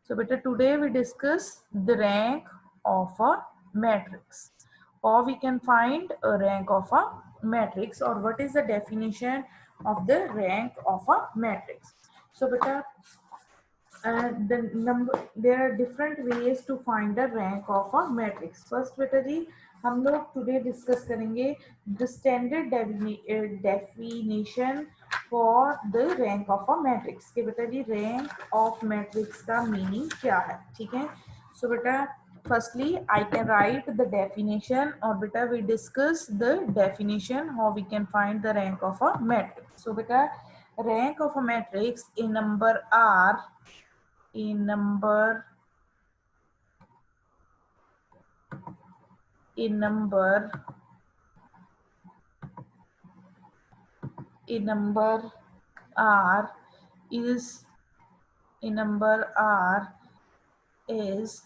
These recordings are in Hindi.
So beta today we discuss the rank of a matrix, or we can find a rank of a matrix, or what is the definition of the rank of a matrix. So beta there are different ways to find the rank of a matrix. First बेटा जी हम लोग today discuss करेंगे the standard definition for the rank of a matrix कि बेटा जी rank of matrix का meaning क्या है, ठीक है. So बेटा firstly I can write the definition, or beta we discuss the definition how we can find the rank of a matrix. So beta rank of a matrix in number R, in number in number in number R is in number R is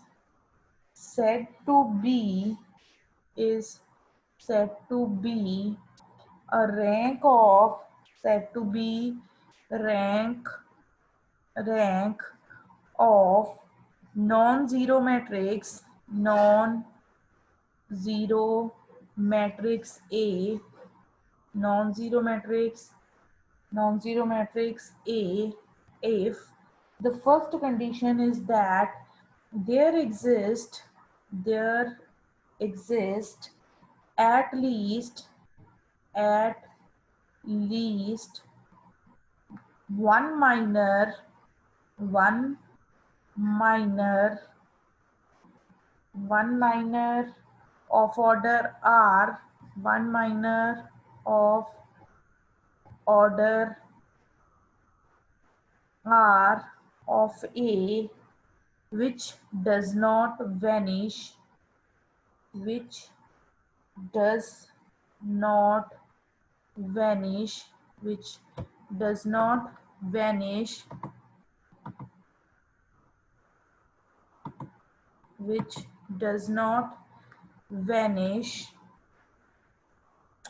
said to be is said to be a rank of said to be rank rank of non-zero matrix non-zero matrix A non-zero matrix A if the first condition is that there exist at least one one minor minor of order R, one minor of order R of A which does not vanish, which does not vanish, which does not vanish, which does not vanish.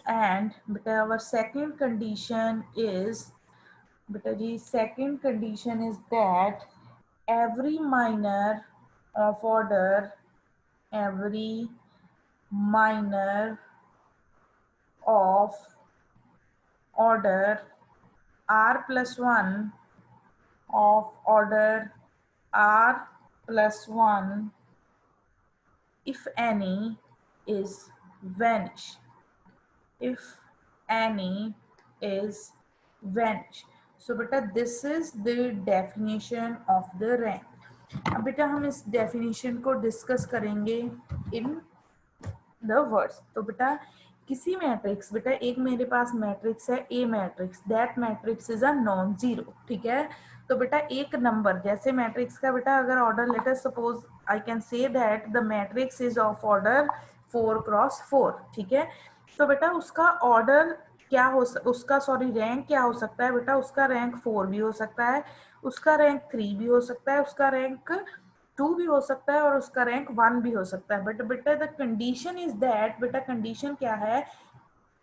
And beta our second condition is beta ji second condition is that every minor of order every minor of order R plus 1 of order R plus 1 if any is vanish, if any is vanish. So beta this is the definition of the rank. अब बेटा हम इस डेफिनेशन को डिस्कस करेंगे इन द वर्ड्स. तो बेटा किसी मैट्रिक्स बेटा एक मेरे पास मैट्रिक्स है A matrix, that matrix is a non zero, ठीक है. तो बेटा एक नंबर जैसे मैट्रिक्स का बेटा अगर order letter suppose I can say that the matrix is of order 4x4, ठीक है. तो बेटा उसका ऑर्डर क्या हो उसका सॉरी रैंक क्या हो सकता है बेटा, उसका रैंक 4 भी हो सकता है, उसका रैंक 3 भी हो सकता है, उसका रैंक 2 भी हो सकता है और उसका रैंक 1 भी हो सकता है. बट बेटा द कंडीशन इज दैट बेटा कंडीशन क्या है,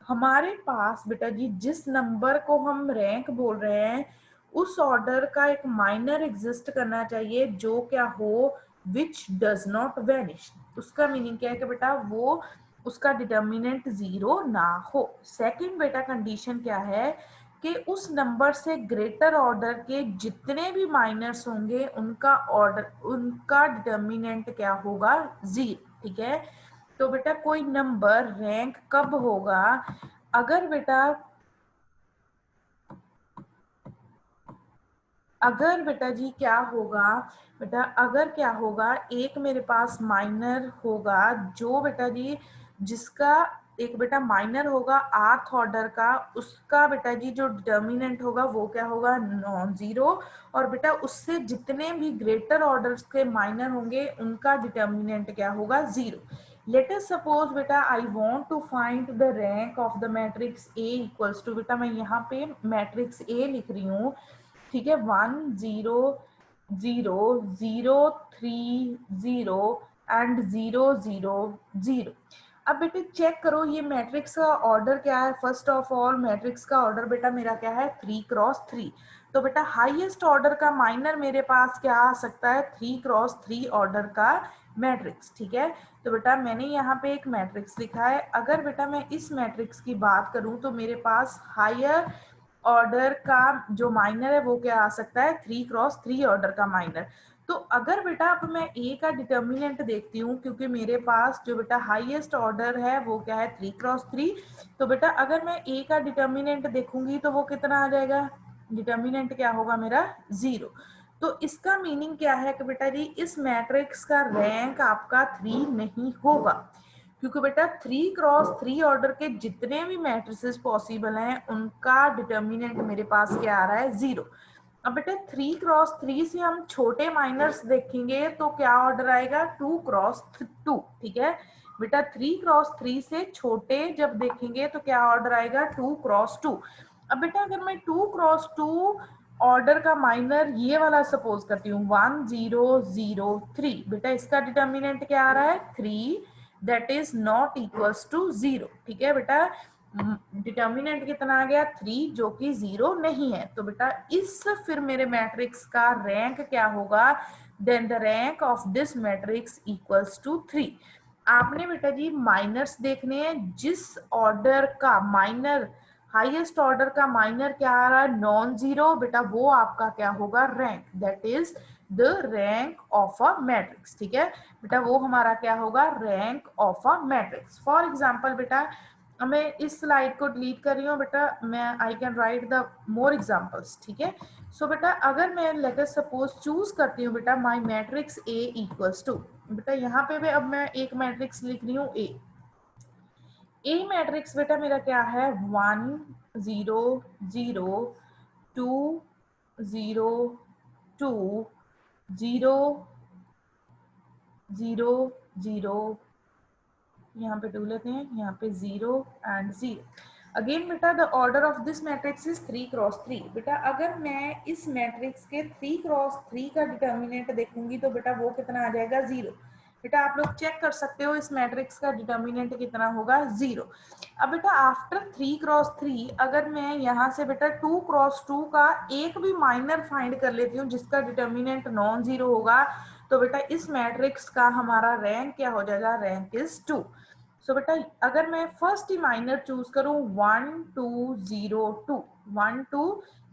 हमारे पास बेटा जी जिस नंबर को हम रैंक बोल रहे हैं उस ऑर्डर का एक माइनर एग्जिस्ट करना चाहिए जो क्या हो, विच डज नॉट वेनिश. उसका मीनिंग क्या है कि बेटा वो उसका डिटर्मिनेंट जीरो ना हो. सेकंड बेटा कंडीशन क्या है कि उस नंबर से ग्रेटर ऑर्डर के जितने भी माइनर्स होंगे उनका ऑर्डर उनका डिटर्मिनेंट क्या होगा, जीरो, ठीक है. तो बेटा कोई नंबर रैंक कब होगा, अगर बेटा जी क्या होगा बेटा, अगर क्या होगा एक मेरे पास माइनर होगा जो बेटा जी जिसका एक बेटा माइनर होगा आर्थ ऑर्डर का, उसका बेटा जी जो डिटर्मिनेंट होगा वो क्या होगा, नॉन जीरो. और बेटा उससे जितने भी ग्रेटर ऑर्डर्स के माइनर होंगे उनका डिटर्मिनेंट क्या होगा, जीरो. Let us suppose बेटा I want to find the rank of the matrix A equals to बेटा मैं यहाँ पे मैट्रिक्स A लिख रही हूँ, ठीक है, 1 0 0 0 3 0 एंड 0 0 0. अब बेटे चेक करो ये मैट्रिक्स का ऑर्डर क्या है. फर्स्ट ऑफ ऑल मैट्रिक्स का ऑर्डर बेटा मेरा क्या है, 3x3. तो बेटा हाईएस्ट ऑर्डर का माइनर मेरे पास क्या आ सकता है, 3x3 ऑर्डर का मैट्रिक्स। ठीक है, तो बेटा मैंने यहाँ पे एक मैट्रिक्स लिखा है। अगर बेटा मैं इस मैट्रिक्स की बात करूं तो मेरे पास हायर ऑर्डर का जो माइनर है वो क्या आ सकता है, 3x3 ऑर्डर का माइनर। तो अगर बेटा अब मैं ए का डिटर्मिनेंट देखती हूँ, क्योंकि मेरे पास जो बेटा हाईएस्ट ऑर्डर है वो क्या है, 3x3। तो बेटा अगर मैं ए का डिटर्मिनेंट देखूंगी तो वो कितना आ जाएगा, डिटर्मिनेंट क्या होगा मेरा, 0। तो इसका मीनिंग क्या है कि बेटा जी इस मैट्रिक्स का रैंक आपका 3 नहीं होगा, क्योंकि बेटा 3x3 ऑर्डर के जितने भी मैट्रिसेस पॉसिबल हैं उनका डिटर्मिनेंट मेरे पास क्या आ रहा है, 0। अब बेटा 3x3 से हम छोटे माइनर्स देखेंगे तो क्या ऑर्डर आएगा, 2x2। ठीक है बेटा, 3x3 से छोटे जब देखेंगे तो क्या ऑर्डर आएगा, 2x2। अब बेटा अगर मैं 2x2 ऑर्डर का माइनर ये वाला सपोज करती हूँ 1003, बेटा इसका डिटर्मिनेंट क्या आ रहा है, 3, that is not equals to 0। ठीक है बेटा, डिटर्मिनेंट कितना आ गया, 3, जो कि 0 नहीं है। तो बेटा इस फिर मेरे मैट्रिक्स का रैंक क्या होगा, then the rank of this matrix equals to 3। आपने बेटा जी माइनर्स देखने हैं, जिस ऑर्डर का माइनर हाईएस्ट ऑर्डर का माइनर क्या आ रहा है, नॉन जीरो, बेटा वो आपका क्या होगा, rank, that is the rank of a matrix. ठीक है बेटा, वो हमारा क्या होगा, rank of a matrix. For example बेटा मैं इस स्लाइड को डिलीट कर रही हूँ बेटा, मैं I can write the more examples. ठीक है, सो बेटा अगर मैं लेट अस सपोज चूज करती हूँ बेटा my matrix A equals to, बेटा यहाँ पे भी अब मैं एक मैट्रिक्स लिख रही हूँ ए मैट्रिक्स बेटा मेरा क्या है, 1 0 0 2 0 2 0 0 0, यहाँ पे 2 लेते हैं, यहाँ पे 0 एंड 0। अगेन बेटा the order of this matrix is 3x3। बेटा अगर मैं इस मैट्रिक्स के 3x3 का डिटर्मिनेंट देखूंगी तो बेटा वो कितना आ जाएगा, 0। बेटा आप लोग चेक कर सकते हो इस मैट्रिक्स का डिटर्मिनेंट कितना होगा, 0। अब बेटा आफ्टर 3x3 अगर मैं यहाँ से बेटा 2x2 का एक भी माइनर फाइंड कर लेती हूँ जिसका डिटर्मिनेंट नॉन जीरो होगा, तो बेटा इस मैट्रिक्स का हमारा रैंक क्या हो जाएगा, रैंक इज 2। सो बेटा अगर मैं फर्स्ट ही माइनर चूज करूं 1 2 0 2 1 2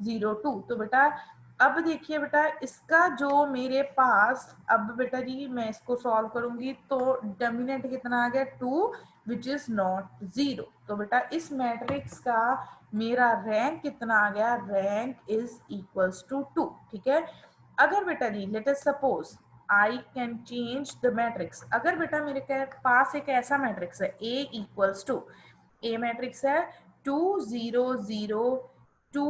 0 2, तो बेटा अब देखिए बेटा इसका जो मेरे पास, अब बेटा जी मैं इसको सॉल्व करूंगी तो डिटर्मिनेंट कितना आ गया, 2 विच इज नॉट 0। तो बेटा इस मैट्रिक्स का मेरा रैंक कितना आ गया, रैंक इज इक्वल्स टू 2। ठीक है, अगर बेटा जी let us suppose I can change the matrix, अगर बेटा मेरे पास एक ऐसा मैट्रिक्स है A equals to, A matrix है 2 0 0 2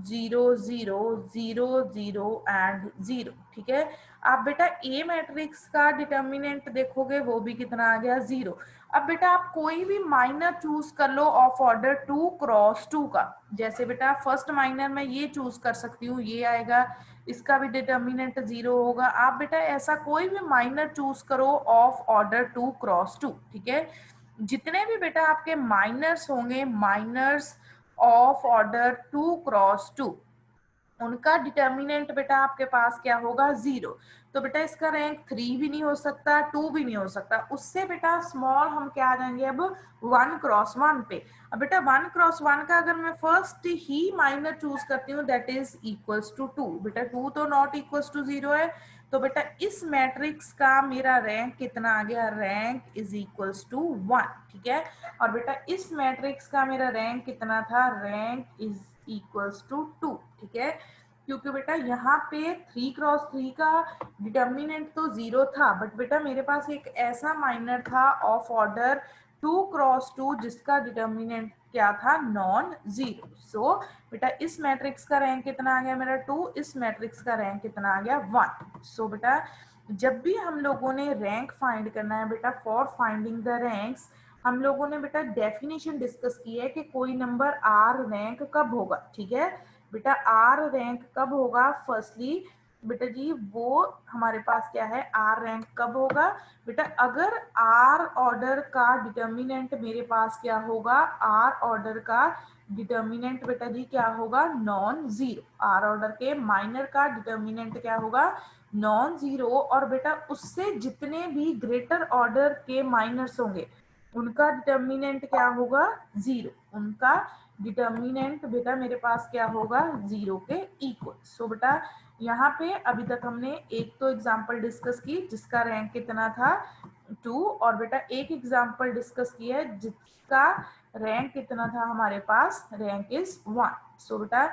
0 0 0 0 एंड 0। ठीक है, आप बेटा ए मैट्रिक्स का डिटर्मिनेंट देखोगे वो भी कितना आ गया, 0। अब बेटा आप कोई भी माइनर चूज कर लो ऑफ ऑर्डर 2x2 का, जैसे बेटा फर्स्ट माइनर में ये चूज कर सकती हूँ, ये आएगा, इसका भी डिटर्मिनेंट 0 होगा। आप बेटा ऐसा कोई भी माइनर चूज करो ऑफ ऑर्डर 2x2। ठीक है, जितने भी बेटा आपके माइनर्स होंगे, माइनर्स ऑफ ऑर्डर 2x2, उनका डिटर्मिनेंट बेटा आपके पास क्या होगा, 0। तो बेटा इसका रैंक 3 भी नहीं हो सकता, 2 भी नहीं हो सकता, उससे बेटा स्मॉल हम क्या आ जाएंगे अब 1x1 पे। अब बेटा 1x1 का अगर मैं फर्स्ट ही माइनर चूज करती हूँ दैट इज इक्वल्स टू 2, बेटा 2 तो नॉट इक्वल्स टू 0 है। तो बेटा इस मैट्रिक्स का मेरा रैंक कितना आ गया, रैंक इज इक्वल्स टू 1। ठीक है, और बेटा इस मैट्रिक्स का मेरा रैंक कितना था, रैंक इज इक्वल्स टू 2। ठीक है, क्योंकि बेटा यहाँ पे 3x3 का डिटर्मिनेंट तो 0 था, बट बेटा मेरे पास एक ऐसा माइनर था ऑफ ऑर्डर 2x2 जिसका डिटर्मिनेंट क्या था, नॉन जीरो। सो बेटा इस मैट्रिक्स का रैंक कितना आ गया मेरा, 2, इस मैट्रिक्स का रैंक कितना आ गया, 1। सो बेटा जब भी हम लोगों ने रैंक फाइंड करना है बेटा, फॉर फाइंडिंग द रैंक्स हम लोगों ने बेटा डेफिनेशन डिस्कस की है कि कोई नंबर आर रैंक कब होगा। ठीक है बेटा, आर रैंक कब होगा, फर्स्टली बेटा जी वो हमारे पास क्या है, आर रैंक कब होगा बेटा, अगर आर ऑर्डर का डिटर्मिनेंट मेरे पास क्या होगा, आर ऑर्डर का डिटर्मिनेंट बेटा जी क्या होगा, नॉन जीरो। आर ऑर्डर के माइनर का डिटर्मिनेंट क्या होगा, नॉन जीरो। और बेटा उससे जितने भी ग्रेटर ऑर्डर के माइनर्स होंगे उनका डिटर्मिनेंट क्या होगा, जीरो। उनका डिटर्मिनेंट बेटा मेरे पास क्या होगा, जीरो के इक्वल। सो बेटा यहाँ पे अभी तक हमने एक तो एग्जाम्पल डिस्कस की जिसका रैंक कितना था 2, और बेटा एक एग्जाम्पल डिस्कस किया है जिसका रैंक कितना था हमारे पास, रैंक इज 1। सो बेटा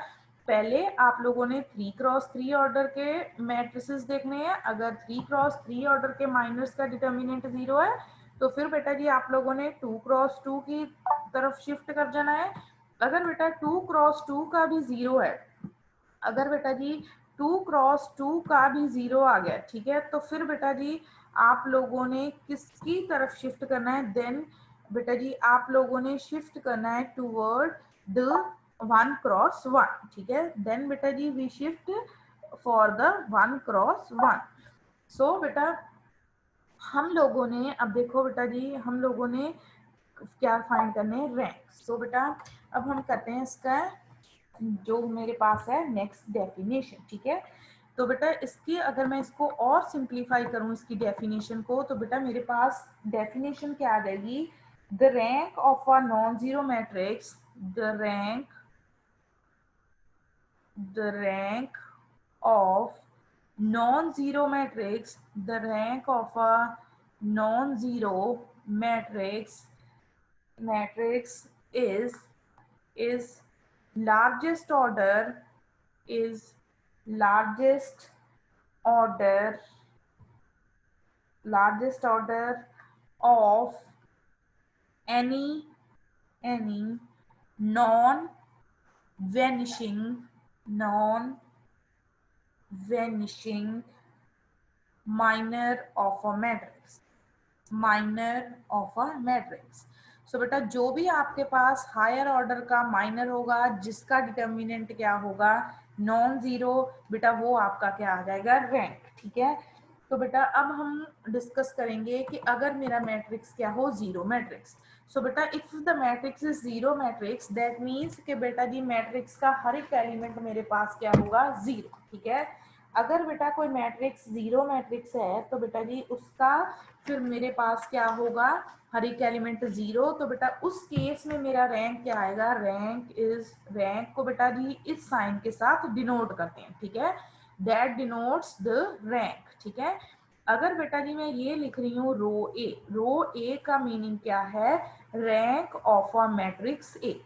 पहले आप लोगों ने 3x3 ऑर्डर के मैट्रिसेस देखने हैं। अगर 3x3 ऑर्डर के माइनर्स का डिटर्मिनेंट जीरो है तो फिर बेटा जी आप लोगों ने 2x2 की तरफ शिफ्ट कर जाना है। अगर बेटा 2x2 का भी जीरो है, अगर बेटा जी 2x2 का भी जीरो आ गया, ठीक है, तो फिर बेटा जी आप लोगों ने किसकी तरफ शिफ्ट करना है, देन बेटा जी आप लोगों ने शिफ्ट करना है टूवर्ड द 1x1, ठीक है। देन बेटा जी we shift for the 1x1। So बेटा हम लोगों ने, अब देखो बेटा जी हम लोगों ने क्या फाइंड करने हैं, रैंक। सो बेटा अब हम करते हैं इसका जो मेरे पास है नेक्स्ट डेफिनेशन, ठीक है। तो बेटा इसकी अगर मैं इसको और सिंप्लीफाई करूं इसकी डेफिनेशन को, तो बेटा मेरे पास डेफिनेशन क्या आ जाएगी, the rank of a non zero matrix, the rank of non-zero matrix, the rank of a non-zero matrix is largest order, is largest order of any non-vanishing minor of a matrix, सो बेटा जो भी आपके पास हायर ऑर्डर का माइनर होगा जिसका डिटर्मिनेंट क्या होगा, नॉन जीरो, बेटा वो आपका क्या आ जाएगा, रैंक, ठीक है। तो बेटा अब हम डिस्कस करेंगे कि अगर मेरा मैट्रिक्स क्या हो, जीरो मैट्रिक्स। सो बेटा if the matrix is zero matrix, that means कि बेटा जी मैट्रिक्स का हर एक एलिमेंट मेरे पास क्या होगा, जीरो, ठीक है। अगर बेटा कोई मैट्रिक्स जीरो मैट्रिक्स है तो बेटा जी उसका फिर मेरे पास क्या होगा, हर एक एलिमेंट जीरो, तो बेटा उस केस में मेरा रैंक क्या आएगा, रैंक को बेटा जी इस साइन के साथ डिनोट करते हैं, ठीक है, दैट डिनोट्स द रैंक, ठीक है। अगर बेटा जी मैं ये लिख रही हूँ रो ए का मीनिंग क्या है, rank of a matrix A.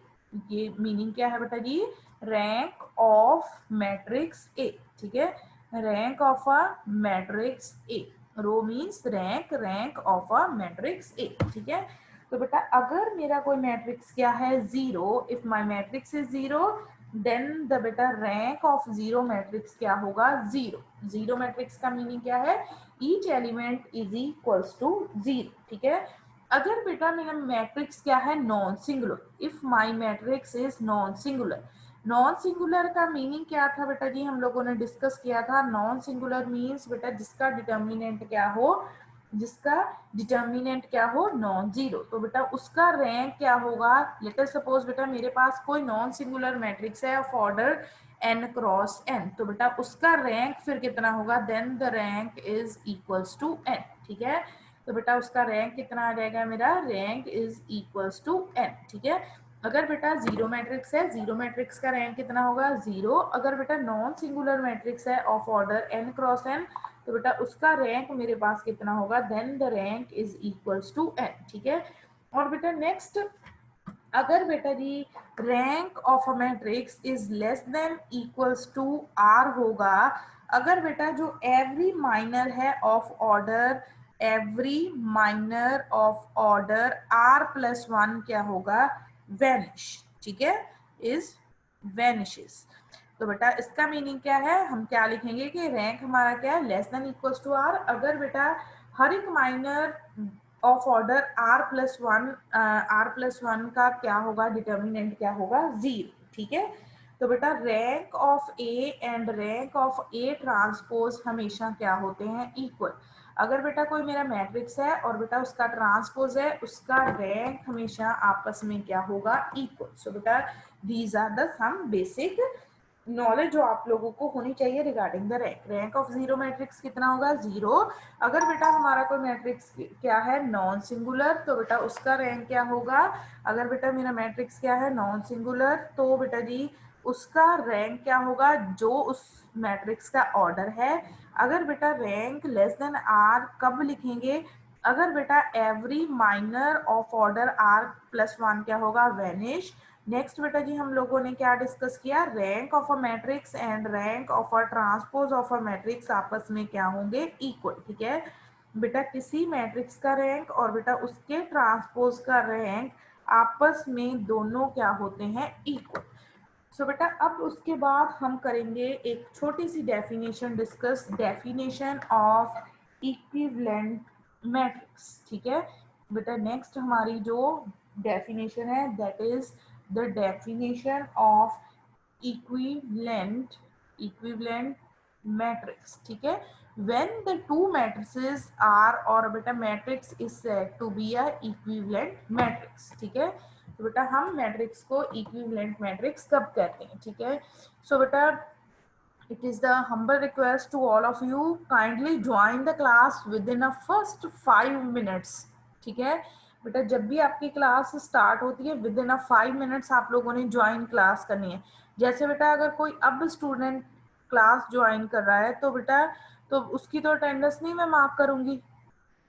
ये मीनिंग क्या है बेटा जी, रैंक ऑफ मैट्रिक्स ए, ठीक है, rank of a matrix A. Row means rank of a matrix A, ठीक है। तो बेटा अगर मेरा कोई मैट्रिक्स क्या है, zero, if my matrix is zero, then the बेटा रैंक ऑफ जीरो मैट्रिक्स क्या होगा, जीरो। जीरो मैट्रिक्स का मीनिंग क्या है, each element is equals to zero, ठीक है। अगर बेटा मेरा मैट्रिक्स क्या है, non singular, if my matrix is non singular, non singular का मीनिंग क्या था बेटा जी, हम लोगों ने डिस्कस किया था, नॉन सिंगुलर मीन्स बेटा जिसका डिटर्मिनेंट क्या हो, नॉन जीरो, तो बेटा उसका रैंक क्या होगा। लेट अस सपोज बेटा मेरे पास कोई नॉन सिंगुलर मैट्रिक्स है ऑफ ऑर्डर n×n, तो बेटा उसका रैंक फिर कितना होगा, then the rank is equals to n, ठीक है। तो बेटा उसका रैंक कितना आ जाएगा, मेरा rank is equals to n, ठीक है। अगर बेटा जीरो मैट्रिक्स है, जीरो मैट्रिक्स का रैंक कितना होगा, जीरो। अगर बेटा नॉन सिंगुलर मैट्रिक्स है ऑफ ऑर्डर n×n, तो बेटा उसका रैंक मेरे पास कितना होगा, then the rank is equals to n, ठीक है। और बेटा नेक्स्ट, अगर बेटा जी rank of a matrix is less than equals to r होगा, अगर बेटा जो एवरी माइनर है ऑफ ऑर्डर, r+1 क्या होगा, वैनिश, ठीक है, इज वैनिशेस। तो बेटा इसका मीनिंग क्या है, हम क्या लिखेंगे कि रैंक हमारा क्या है, less than equals to R, अगर बेटा हर एक माइनर ऑफ ऑर्डर r+1 का क्या होगा, डिटर्मिनेंट क्या होगा, जीरो, ठीक है। तो बेटा rank of A and rank of A transpose हमेशा क्या होते हैं, इक्वल। अगर बेटा कोई मेरा मैट्रिक्स है और बेटा उसका ट्रांसपोज है, उसका रैंक हमेशा आपस में क्या होगा, इक्वल। सो बेटा these are the some basic knowledge जो आप लोगों को होनी चाहिए regarding the rank. Rank of zero matrix कितना होगा, 0। अगर बेटा हमारा कोई मैट्रिक्स क्या है, नॉन सिंगुलर, तो बेटा उसका रैंक क्या होगा। अगर बेटा मेरा मैट्रिक्स क्या है, नॉन सिंगुलर, तो बेटा जी उसका रैंक क्या होगा, जो उस मैट्रिक्स का ऑर्डर है। अगर बेटा रैंक लेस देन आर कब लिखेंगे, अगर बेटा every minor of order R plus 1 क्या होगा, वैनिश। नेक्स्ट बेटा जी हम लोगों ने क्या डिस्कस किया, rank of a matrix and rank of a transpose of a matrix आपस में क्या होंगे, इक्वल। ठीक है बेटा, किसी मैट्रिक्स का रैंक और बेटा उसके ट्रांसपोज का रैंक आपस में दोनों क्या होते हैं, इक्वल। सो बेटा अब उसके बाद हम करेंगे एक छोटी सी definition discuss, definition of equivalent matrix. ठीक है बेटा, नेक्स्ट हमारी जो डेफिनेशन है that is the definition of equivalent matrix. ठीक है, when the two matrices are और बेटा matrix is said to be a equivalent matrix। ठीक है, तो बेटा हम मैट्रिक्स को इक्विवेलेंट मैट्रिक्स कब कहते हैं। ठीक है, सो बेटा it is the humble request to all of you, kindly join the class within a first 5 minutes। ठीक है बेटा, जब भी आपकी क्लास स्टार्ट होती है विद इन अ 5 मिनट्स आप लोगों ने ज्वाइन क्लास करनी है। जैसे बेटा अगर कोई अब स्टूडेंट क्लास ज्वाइन कर रहा है तो बेटा तो उसकी तो अटेंडेंस नहीं मैं मार्क करूंगी।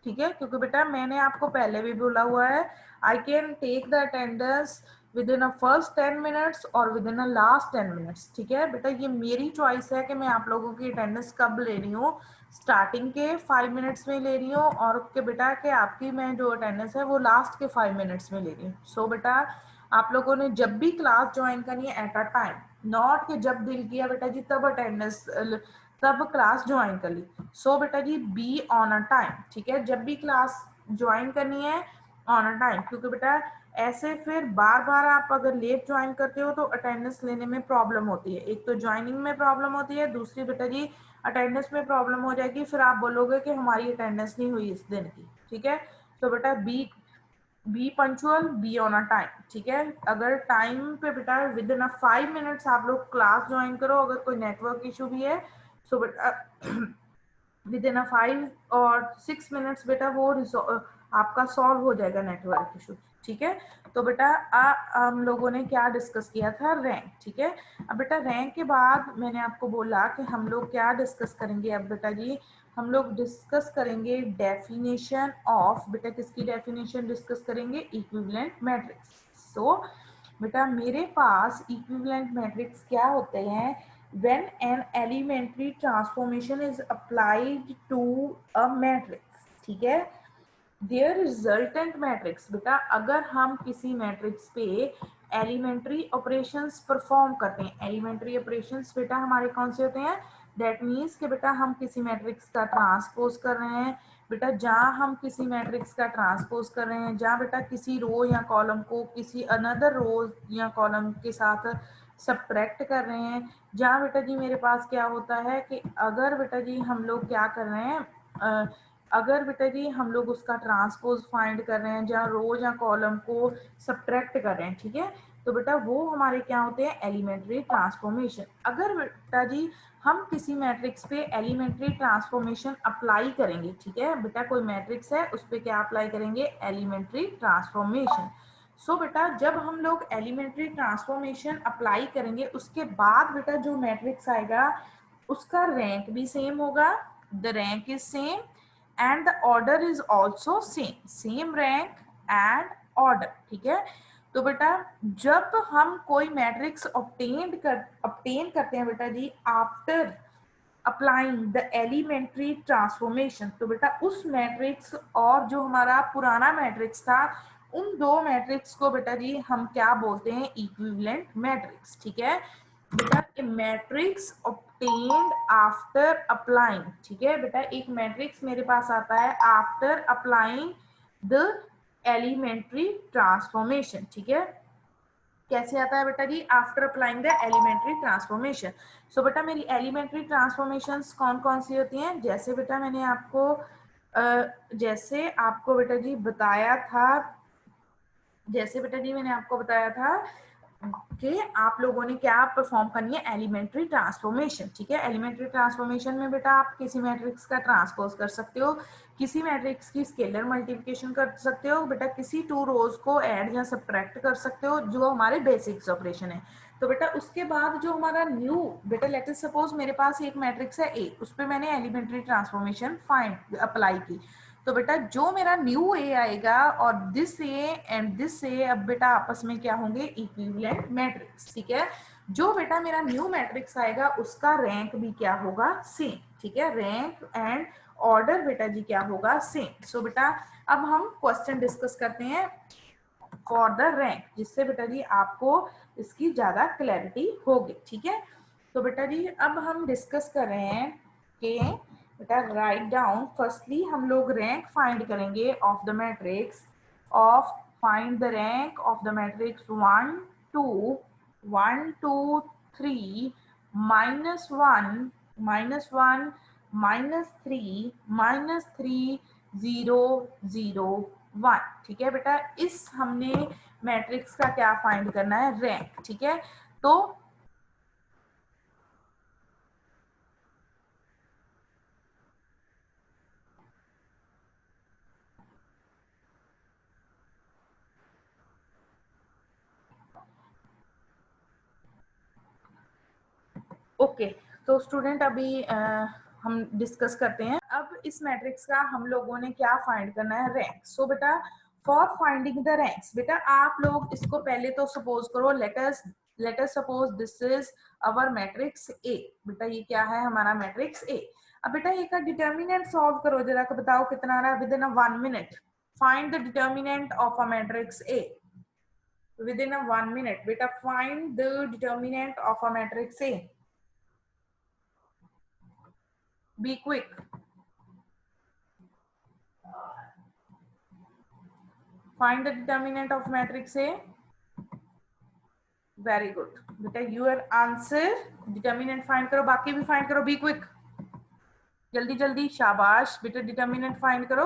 ठीक है, क्योंकि बेटा मैंने आपको पहले भी बोला हुआ है, I can take the attendance within a first 10 minutes और within a last 10 minutes. ठीक है बेटा, ये मेरी चॉइस है कि मैं आप लोगों की अटेंडेंस कब ले रही हूँ, स्टार्टिंग के 5 मिनट्स में ले रही हूँ और के बेटा के आपकी मैं जो अटेंडेंस है वो लास्ट के 5 मिनट्स में ले रही हूँ। सो बेटा आप लोगों ने जब भी क्लास ज्वाइन करनी है एट अ टाइम, नॉट कि जब दिल किया बेटा जी तब अटेंडेंस तब क्लास ज्वाइन कर ली। सो बेटा G B on a time. ठीक है, जब भी क्लास ज्वाइन करनी है ऑन अ टाइम, क्योंकि बेटा ऐसे फिर बार बार आप अगर लेट ज्वाइन करते हो तो अटेंडेंस लेने में प्रॉब्लम होती है। एक तो ज्वाइनिंग में प्रॉब्लम होती है, दूसरी बेटा जी अटेंडेंस में प्रॉब्लम हो जाएगी, फिर आप बोलोगे कि हमारी अटेंडेंस नहीं हुई इस दिन की। ठीक है, तो बेटा be punctual, be on a time. ठीक है, अगर टाइम पे बेटा विद इन अ 5 मिनट्स आप लोग क्लास ज्वाइन करो, अगर कोई नेटवर्क इशू भी है सो बेटा विद इन अ 5 और 6 मिनट्स बेटा वो आपका सॉल्व हो जाएगा नेटवर्क इशू। ठीक है, तो बेटा हम लोगों ने क्या डिस्कस किया था, रैंक। ठीक है, अब बेटा रैंक के बाद मैंने आपको बोला कि हम लोग क्या डिस्कस करेंगे, अब बेटा जी हम लोग डिस्कस करेंगे डेफिनेशन ऑफ, बेटा किसकी डेफिनेशन डिस्कस करेंगे, इक्विवेलेंट मैट्रिक्स। सो बेटा मेरे पास इक्विवेलेंट मैट्रिक्स क्या होते हैं, when an elementary transformation is applied to a matrix। ठीक है, देयर रिजल्टेंट मैट्रिक्स, बेटा अगर हम किसी मैट्रिक्स पे एलिमेंट्री ऑपरेशंस परफॉर्म करते हैं, एलिमेंट्री ऑपरेशंस बेटा हमारे कौन से होते हैं, दैट मीन्स कि बेटा हम किसी मैट्रिक्स का ट्रांसपोज कर रहे हैं, बेटा जहाँ हम किसी मैट्रिक्स का ट्रांसपोज कर रहे हैं, जहाँ बेटा किसी रो या कॉलम को किसी अनदर रो या कॉलम के साथ सब्ट्रैक्ट कर रहे हैं, जहाँ बेटा जी मेरे पास क्या होता है कि अगर बेटा जी हम लोग क्या कर रहे हैं, अगर बेटा जी हम लोग उसका ट्रांसपोज फाइंड कर रहे हैं जहाँ रो या कॉलम को सब्ट्रैक्ट कर रहे हैं। ठीक है, तो बेटा वो हमारे क्या होते हैं, एलिमेंट्री ट्रांसफॉर्मेशन। अगर बेटा जी हम किसी मैट्रिक्स पे एलिमेंट्री ट्रांसफॉर्मेशन अप्लाई करेंगे, ठीक है बेटा कोई मैट्रिक्स है उस पर क्या अप्लाई करेंगे, एलिमेंट्री ट्रांसफॉर्मेशन। सो बेटा जब हम लोग एलिमेंट्री ट्रांसफॉर्मेशन अप्लाई करेंगे उसके बाद बेटा जो मैट्रिक्स आएगा उसका रैंक भी सेम होगा, the rank is same and the order is also same, same rank and order. ठीक है, तो बेटा जब हम कोई मैट्रिक्स ऑब्टेन करते हैं बेटा जी after applying the elementary transformation, तो बेटा उस मैट्रिक्स और जो हमारा पुराना मैट्रिक्स था उन दो मैट्रिक्स को बेटा जी हम क्या बोलते हैं, इक्विवेलेंट मैट्रिक्स। ठीक है बेटा, मैट्रिक्स ऑब्टेन्ड आफ्टर अप्लाइंग। ठीक है बेटा, एक मैट्रिक्स मेरे पास आता है after applying the elementary transformation. ठीक है, कैसे आता है बेटा जी, after applying the elementary transformation. So बेटा मेरी एलिमेंट्री ट्रांसफॉर्मेशंस कौन कौन सी होती हैं, जैसे बेटा मैंने आपको जैसे आपको बेटा जी बताया था, जैसे बेटा जी मैंने आपको बताया था कि आप लोगों ने क्या परफॉर्म करनी है, एलिमेंट्री ट्रांसफॉर्मेशन। ठीक है, एलिमेंट्री ट्रांसफॉर्मेशन में बेटा आप किसी मैट्रिक्स का ट्रांसपोज कर सकते हो, किसी मैट्रिक्स की स्केलर मल्टीप्लिकेशन कर सकते हो, बेटा किसी टू रोज को ऐड या सब्ट्रैक्ट कर सकते हो, जो हमारे बेसिक्स ऑपरेशन है। तो बेटा उसके बाद जो हमारा न्यू, बेटा लेट अस सपोज मेरे पास एक मैट्रिक्स है ए, उस पर मैंने एलिमेंट्री ट्रांसफॉर्मेशन फाइंड अप्लाई की। तो बेटा जो मेरा न्यू ए आएगा और दिस ए एंड दिस ए, अब बेटा आपस में क्या होंगे, इक्विवेलेंट मैट्रिक्स। ठीक है, जो बेटा मेरा न्यू मैट्रिक्स आएगा उसका रैंक भी क्या होगा, सेम। ठीक है, रैंक एंड ऑर्डर बेटा जी क्या होगा, सेम। सो बेटा अब हम क्वेश्चन डिस्कस करते हैं फॉर द रैंक, जिससे बेटा जी आपको इसकी ज्यादा क्लैरिटी होगी। ठीक है, तो बेटा जी अब हम डिस्कस कर रहे हैं कि बेटा राइट डाउन, फर्स्टली हम लोग रैंक फाइंड करेंगे of the matrix of, find the rank of the matrix 1 2 1 2 3 -1 -1 -3 -3 0 0 1। ठीक है बेटा, इस हमने मैट्रिक्स का क्या फाइंड करना है, रैंक। ठीक है, तो ओके, तो स्टूडेंट अभी हम डिस्कस करते हैं। अब इस मैट्रिक्स का हम लोगों ने क्या फाइंड करना है, रैंक। सो बेटा फॉर फाइंडिंग द रैंक्स, बेटा आप लोग इसको पहले तो सपोज करो, late us suppose this is our matrix A. बेटा ये क्या है, हमारा मैट्रिक्स ए। अब बेटा ये का डिटर्मिनेंट सॉल्व करो जरा, बताओ कितना आ रहा है with in 1 minute. Find the determinant of a matrix A within a 1 minute. Beta find the determinant of a matrix A. Be quick. Find the determinant of matrix A. Very good. बेटा your answer determinant find करो, बाकी भी find करो, be quick. जल्दी जल्दी, शाबाश बेटा, डिटर्मिनेंट फाइंड करो।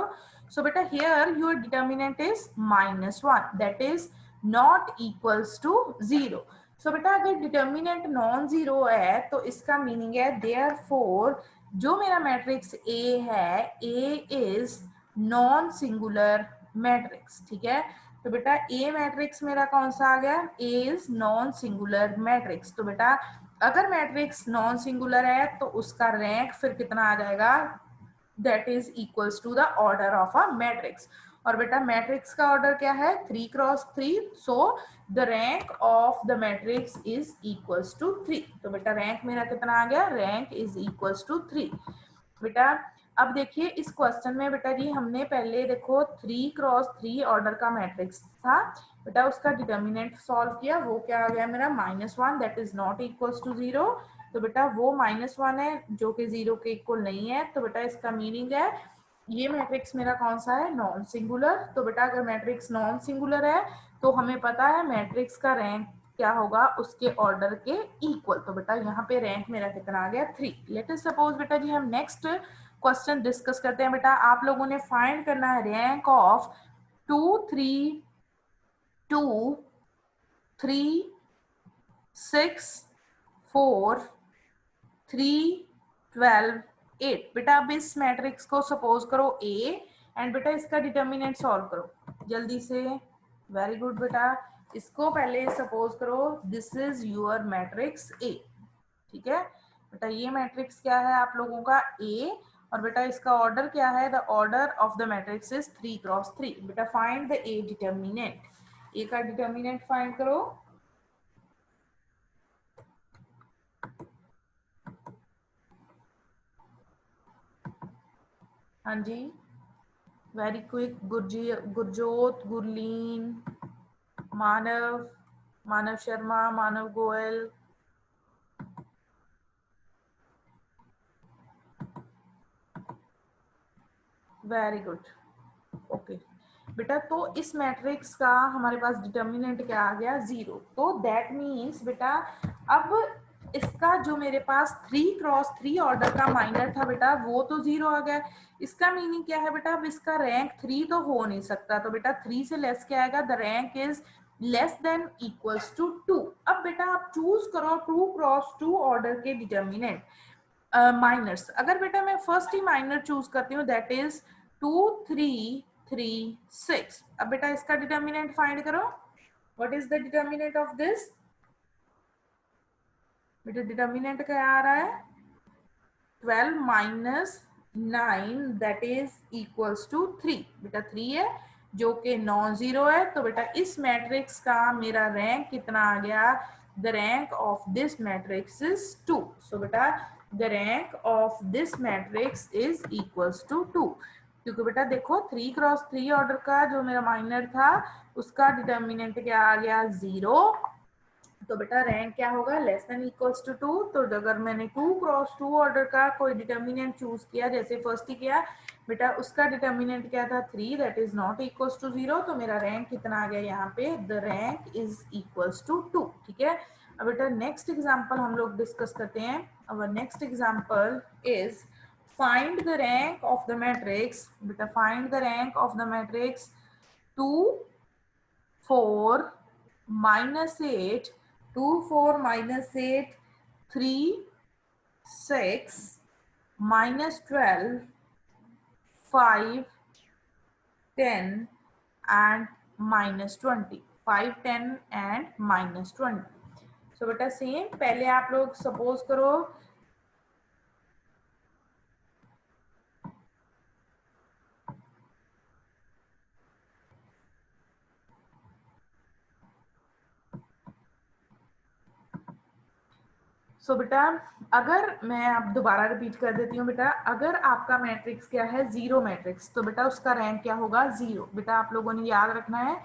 सो बेटा here your determinant is -1, that is not equals to 0। So बेटा अगर डिटर्मिनेंट नॉन जीरो है तो इसका मीनिंग है देयरफॉर जो मेरा मैट्रिक्स ए है, ए इज नॉन सिंगुलर मैट्रिक्स। ठीक है, तो बेटा ए मैट्रिक्स मेरा कौन सा आ गया, ए इज नॉन सिंगुलर मैट्रिक्स। तो बेटा अगर मैट्रिक्स नॉन सिंगुलर है तो उसका रैंक फिर कितना आ जाएगा, that is equals to the order of a matrix. और बेटा मैट्रिक्स का ऑर्डर क्या है, 3x3, so the rank of the matrix is equals to 3। तो बेटा रैंक मेरा कितना आ गया, रैंक इज इक्वल्स टू 3। बेटा अब देखिए इस क्वेश्चन में बेटा जी हमने पहले देखो 3x3 ऑर्डर का मैट्रिक्स था, बेटा उसका डिटर्मिनेंट सॉल्व किया, वो क्या आ गया मेरा -1, that is not equals to 0। तो बेटा वो -1 है जो कि 0 के इक्वल नहीं है, तो बेटा इसका मीनिंग है ये मैट्रिक्स मेरा कौन सा है, नॉन सिंगुलर। तो बेटा अगर मैट्रिक्स नॉन सिंगुलर है तो हमें पता है मैट्रिक्स का रैंक क्या होगा, उसके ऑर्डर के इक्वल। तो बेटा यहाँ पे रैंक मेरा कितना आ गया, 3। लेट अस सपोज बेटा जी हम नेक्स्ट क्वेश्चन डिस्कस करते हैं। बेटा आप लोगों ने फाइंड करना है रैंक ऑफ 2 3 2 3 6 4 3 12 8। बेटा अब इस मैट्रिक्स को सपोज करो ए, एंड बेटा इसका डिटर्मिनेंट सॉल्व करो जल्दी से। वेरी गुड बेटा, इसको पहले सपोज करो this is your matrix A. ठीक है बेटा, ये मैट्रिक्स क्या है आप लोगों का, ए, और बेटा इसका ऑर्डर क्या है, the order of the matrix is 3x3। बेटा find the A determinant, A का डिटर्मिनेंट फाइंड करो। हाँ जी, very quick, Gurjot, Gurleen, Manav, Manav Sharma, Manav Goyal. Very good, okay. बेटा तो इस मैट्रिक्स का हमारे पास डिटर्मिनेंट क्या आ गया 0। तो दैट मीन्स बेटा अब इसका जो मेरे पास 3x3 ऑर्डर का माइनर था बेटा वो तो 0 आ गया। इसका मीनिंग क्या है बेटा, अब इसका रैंक 3 तो हो नहीं सकता, तो बेटा 3 से लेस क्या आएगा, the rank is less than equals to 2। अब बेटा आप चूज करो 2x2 ऑर्डर के डिटर्मिनेंट माइनर्स। अगर बेटा मैं फर्स्ट ही माइनर चूज करती हूँ दैट इज 2 3 3 6। अब बेटा इसका डिटर्मिनेंट फाइंड करो। What is the determinant of this? बेटा डिटर्मिनेंट क्या आ रहा है, 12 minus 9 that is equals to 3। बेटा 3 है जो कि नॉन जीरो है, तो बेटा इस मैट्रिक्स का मेरा रैंक कितना आ गया, the rank of this matrix is 2। So बेटा the rank of this matrix is equals to 2, क्योंकि बेटा देखो 3x3 ऑर्डर का जो मेरा माइनर था उसका डिटर्मिनेंट क्या आ गया 0, तो बेटा रैंक क्या होगा लेस देन इक्वल्स टू 2। तो अगर मैंने 2x2 ऑर्डर का कोई डिटर्मिनेंट चूज किया जैसे फर्स्ट ही किया बेटा, उसका डिटर्मिनेंट क्या था 3 that is not equals to 0, तो मेरा रैंक कितना आ गया यहाँ पे, the rank is equals to 2। ठीक है, अब बेटा नेक्स्ट एग्जांपल हम लोग डिस्कस करते हैं। Our next example is find the rank of the matrix. बेटा find the rank of the matrix 2 4 minus 8, 2 4 minus 8, 3 6 minus 12, 5 10 and minus 20, 5 10 and minus 20। so बेटा सेम पहले आप लोग सपोज करो बेटा अगर मैं आप दोबारा रिपीट कर देती हूँ बेटा, अगर आपका मैट्रिक्स क्या है जीरो मैट्रिक्स, तो बेटा उसका रैंक क्या होगा 0। बेटा आप लोगों ने याद रखना है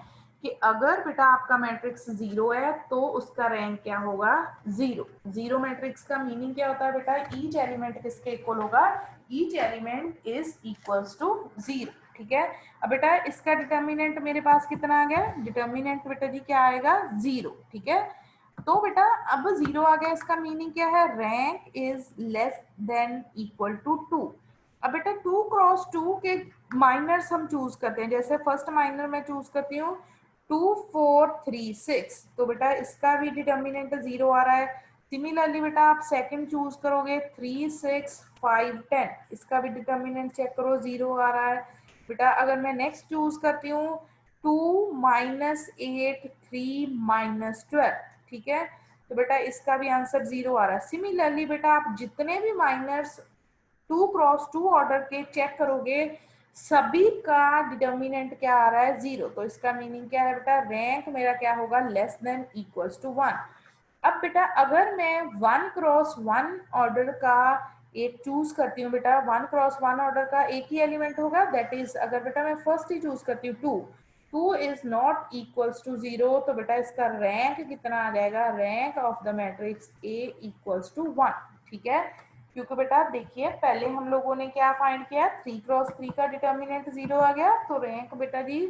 कि अगर बेटा आपका मैट्रिक्स 0 है तो उसका रैंक क्या होगा 0। जीरो मैट्रिक्स का मीनिंग क्या होता है बेटा, ईच एलिमेंट किसके इक्वल होगा, each element is equals to 0। ठीक है, अब बेटा इसका डिटर्मिनेंट मेरे पास कितना आ गया, डिटर्मिनेंट बेटा जी क्या आएगा 0। ठीक है, तो बेटा अब 0 आ गया, इसका मीनिंग क्या है, rank is less than equal to 2। अब बेटा 2x2 के माइनर्स हम चूज करते हैं, जैसे फर्स्ट माइनर मैं चूज करती हूँ 2 4 3 6, तो बेटा इसका भी डिटर्मिनेंट 0 आ रहा है। सिमिलरली बेटा आप सेकंड चूज करोगे 3 6 5 10, इसका भी डिटर्मिनेंट चेक करो 0 आ रहा है। बेटा अगर मैं नेक्स्ट चूज करती हूँ 2 minus 8 3 minus 12, ठीक है, तो बेटा इसका भी आंसर 0 आ रहा है। सिमिलरली बेटा आप जितने भी माइनर्स 2x2 ऑर्डर के चेक करोगे सभी का डिटर्मिनेंट क्या आ रहा है 0, तो इसका मीनिंग क्या है बेटा, रैंक मेरा क्या होगा लेस देन इक्वल्स टू 1। अब बेटा अगर मैं 1x1 ऑर्डर का एक चूज करती हूँ, बेटा 1x1 ऑर्डर का एक ही एलिमेंट होगा, दैट इज अगर बेटा मैं फर्स्ट ही चूज करती हूँ 2, 2 इज नॉट इक्वल्स टू 0, तो बेटा इसका रैंक कितना आ जाएगा, rank of the matrix A equals to 1। ठीक है, क्योंकि बेटा देखिए पहले हम लोगों ने क्या फाइंड किया, 3x3 का डिटर्मिनेंट 0 आ गया, तो रैंक बेटा जी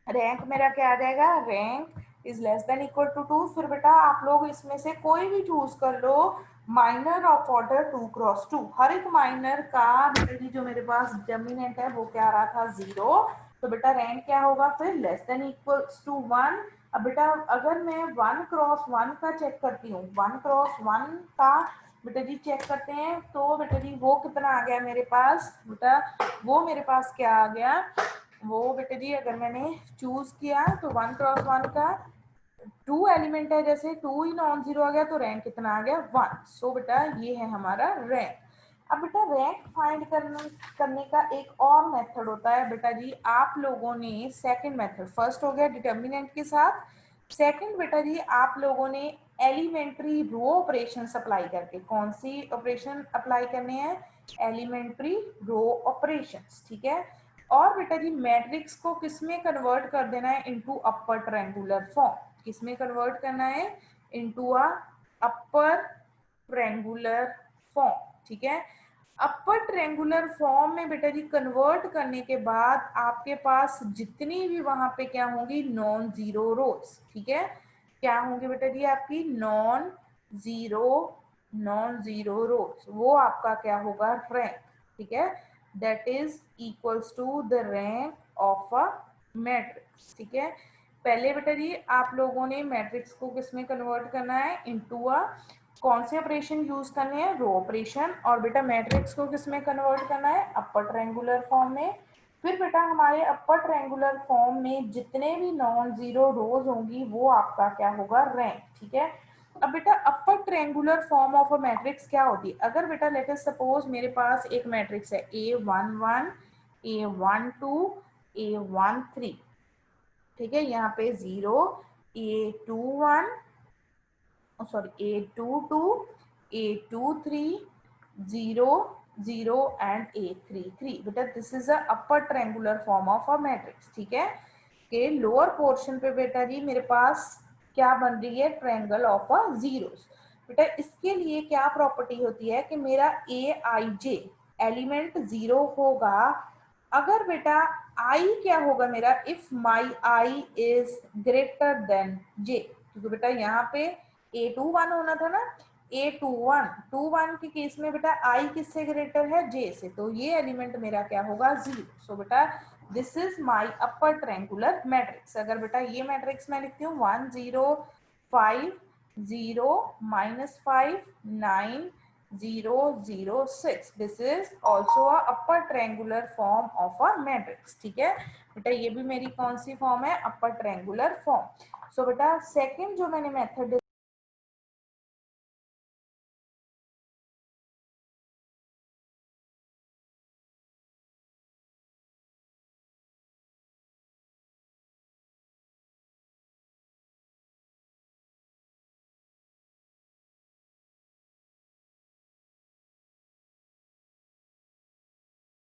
रैंक मेरा क्या आ जाएगा, rank is less than equal to 2। फिर बेटा आप लोग इसमें से कोई भी चूज कर लो माइनर ऑफ ऑर्डर 2x2, हर एक माइनर का बेटा जी जो मेरे पास डिटर्मिनेंट है वो क्या आ रहा था 0, तो बेटा रैंक क्या होगा फिर लेस देन इक्वल्स टू 1। अब बेटा अगर मैं 1x1 का चेक करती हूँ, 1x1 का बेटा जी चेक करते हैं, तो बेटा जी वो कितना आ गया मेरे पास, बेटा वो मेरे पास क्या आ गया, वो बेटे जी अगर मैंने चूज किया तो 1x1 का 2 एलिमेंट है, जैसे 2 ही नॉन जीरो आ गया तो रैंक कितना आ गया 1। सो बेटा ये है हमारा रैंक। अब बेटा रैंक फाइंड करने का एक और मेथड होता है बेटा जी, आप लोगों ने सेकंड मेथड, फर्स्ट हो गया डिटर्मिनेंट के साथ, सेकंड बेटा जी आप लोगों ने एलिमेंट्री रो ऑपरेशन अप्लाई करके, कौन सी ऑपरेशन अप्लाई करने हैं, एलिमेंट्री रो ऑपरेशंस। ठीक है, और बेटा जी मैट्रिक्स को किसमें कन्वर्ट कर देना है, इनटू अपर ट्रायंगुलर फॉर्म, किसमें कन्वर्ट करना है, into a upper triangular form. ठीक है, अपर ट्रेंगुलर फॉर्म में बेटा जी कन्वर्ट करने के बाद आपके पास जितनी भी वहां पे क्या होंगी, नॉन जीरो रोज, ठीक है, क्या होंगे बेटा जी आपकी जीरो नॉन जीरो रोज, वो आपका क्या होगा, रैंक, ठीक है, that is equals to the rank of a matrix, ठीक है। पहले बेटा जी आप लोगों ने मैट्रिक्स को किसमें कन्वर्ट करना है, इनटू अ, कौन से ऑपरेशन यूज करने हैं, रो ऑपरेशन, और बेटा मैट्रिक्स को किसमें कन्वर्ट करना है, अपर ट्रायंगुलर फॉर्म में। फिर बेटा हमारे अपर ट्रायंगुलर फॉर्म में जितने भी नॉन जीरो रोज होंगी वो आपका क्या होगा, रैंक, ठीक है। अब बेटा upper triangular form of a matrix क्या होती है, अगर बेटा लेट अस सपोज मेरे पास एक मैट्रिक्स है A11 A12 A13, ठीक है, यहाँ पे 0 A21 sorry A22 A23 0 0 and A33, बेटा this is a upper triangular form of a matrix, ठीक है। के लोअर पोर्शन पे बेटा जी मेरे पास क्या बन रही है, ट्रायंगल ऑफ अ जीरोस। बेटा इसके लिए क्या प्रॉपर्टी होती है कि मेरा ए आई जे एलिमेंट जीरो होगा अगर बेटा आई क्या होगा मेरा, if my i is greater than j, क्योंकि बेटा यहाँ पे A21 होना था ना, A21 के केस में बेटा आई किससे ग्रेटर है, जे से, तो ये एलिमेंट मेरा क्या होगा, जीरो। सो बेटा this is my upper triangular matrix. अगर बेटा ये मैट्रिक्स मैं लिखती हूँ 1 0 5 0 -5 9 0 0 6, this is also a upper triangular form of a matrix, ठीक है बेटा। ये भी मेरी कौन सी फॉर्म है, अपर ट्रायंगुलर फॉर्म। सो बेटा सेकंड जो मैंने मेथड